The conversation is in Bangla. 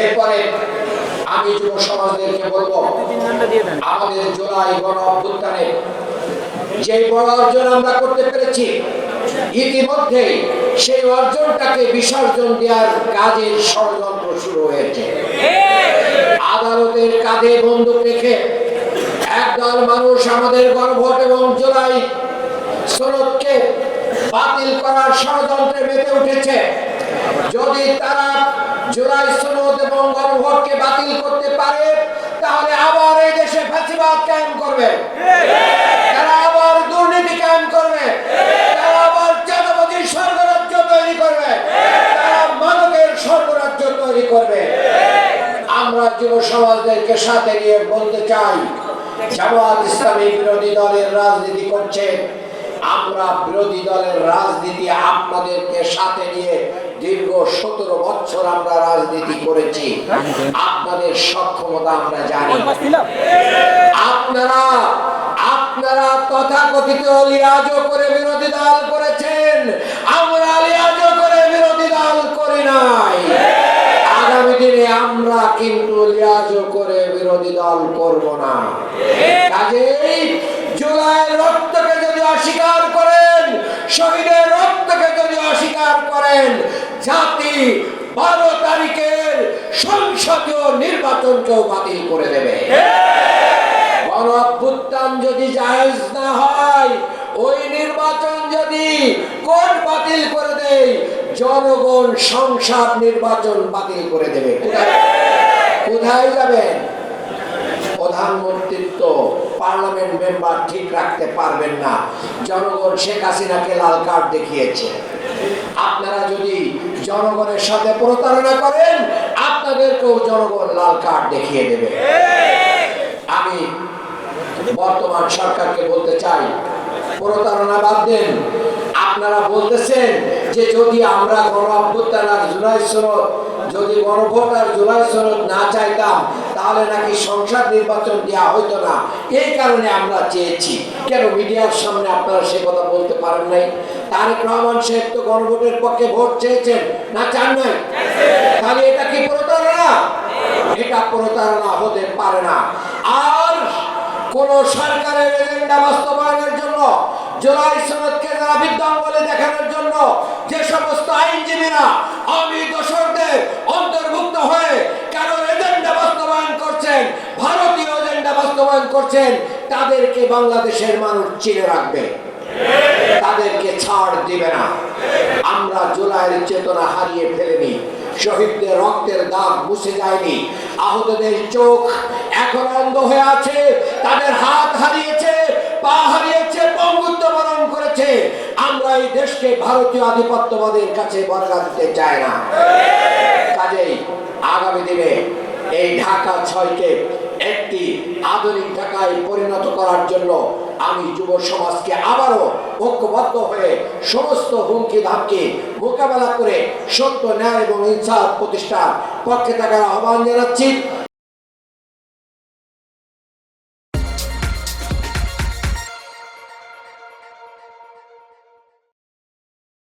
এরপরে আমি যুব সমাজদেরকে বলবো, আমাদের জুলাই গণ অভ্যুত্থানে যে বড় অর্জন আমরা করতে পেরেছি, ইতিমধ্যে সেই অর্জনটাকে বিসর্জন দেওয়ার কাজের ষড়যন্ত্র শুরু হয়েছে। আদালতের কাঁধে বন্দুক রেখে একদল মানুষ আমাদের গণভোট এবং জুলাই সনদকে বাতিল করার ষড়যন্ত্রে মেতে উঠেছে। যদি তারা জুলাই সনদ এবং গণভোটকে বাতিল করতে পারে, তাহলে আবার এই দেশে ফ্যাসিবাদ কায়েম করবে, তারা আবার দুর্নীতি কায়েম করবে, তারা আবার চাঁদাবাজির স্বর্গরাজ্য তৈরি করবে, তারা মাদকের স্বর্গরাজ্য তৈরি করবে। আমরা যুব সমাজদেরকে সাথে নিয়ে বলতে চাই, জামায়াত ইসলামী বিরোধী দলের রাজনীতি করছে, আমরা বিরোধী দলের রাজনীতি আপনাদেরকে সাথে নিয়ে দীর্ঘ 17 বছর আমরা রাজনীতি করেছি। আপনাদের সক্ষমতা আমরা জানি। আপনারা তথাকথিত লিয়াজো করে বিরোধী দল করেছেন, আমরা লিয়াজো করে বিরোধী দল করি নাই। আগামী দিনে আমরা কিন্তু লিয়াজো করে বিরোধী দল করব না। কাজেই জুলাইয়ের রক্তকে যদি অস্বীকার করেন, শহীদের রক্তকে যদি অস্বীকার করেন, জাতি 12 তারিখের সংসদীয় নির্বাচনকেও বাতিল করে দেবে। গণ অভ্যুত্থান যদি জায়েজ না হয়, ওই নির্বাচন যদি কোর্ট বাতিল করে দেয়, জনগণ সংসদ নির্বাচন বাতিল করে দেবে। কোথায় যাবেন? প্রধানমন্ত্রিত্ব, পার্লামেন্ট মেম্বার ঠিক রাখতে পারবেন না। জনগণ শেখ হাসিনাকে লাল কার্ড দেখিয়েছে। আপনারা যদি জনগণের সাথে প্রতারণা করেন, আপনাদেরকেও জনগণ লাল কার্ড দেখিয়ে দেবে। আমি বর্তমান সরকারকে বলতে চাই, প্রতারণা বাদ দেন। আপনারা বলতেছেন যে যদি আমরা গণ অভ্যুত্থান আর জুলাই সনদ, যদি গণভোট আর জুলাই সনদ না চাইতাম, তাহলে নাকি সংসদ নির্বাচন দেওয়া হইতো না, এই কারণে আমরা চেয়েছি। কেন মিডিয়ার সামনে আপনারা সে কথা বলতে পারেন নাই? তারেক রহমান সাহেব তো গণভোটের পক্ষে ভোট চেয়েছেন, না চান নাই? তাহলে এটা কি প্রতারণা? এটা প্রতারণা হতে পারে না। আর কোন সরকারের এজেন্ডা বাস্তবায়নের জন্য, জুলাই সনদকে যারা বিদ্যাঙ্গলে দেখানোর জন্য যে সমস্ত আইনজীবীরা আমি দোষরদের অন্তর্ভুক্ত হয়ে কারোর এজেন্ডা বাস্তবায়ন করছেন, ভারতীয় এজেন্ডা বাস্তবায়ন করছেন, তাদেরকে বাংলাদেশের মানুষ চিনে রাখবে, তাদেরকে ছাড় দিবে না। আমরা জুলাইয়ের চেতনা হারিয়ে ফেলেনি, শহীদদের রক্তের দাগ মুছে যায়নি, আহতদের চোখ এখন অন্ধ হয়ে আছে, তাদের হাত হারিয়েছে, পা হারিয়েছে, বঙ্গুত্ব বরণ করেছে। আমরা এই দেশকে ভারতীয় আধিপত্যবাদের কাছে বর্গা দিতে চাই না। কাজেই আগামী দিনে এই ঢাকা 6কে একটি আধুনিক ঢাকায় পরিণত করার জন্য আমি যুব সমাজকে আবারও ঐক্যবদ্ধ হয়ে সমস্ত হুমকি ধামকি মোকাবেলা করে সত্য, ন্যায় এবং ইনসাফ প্রতিষ্ঠার পক্ষে থাকার আহ্বান জানাচ্ছি।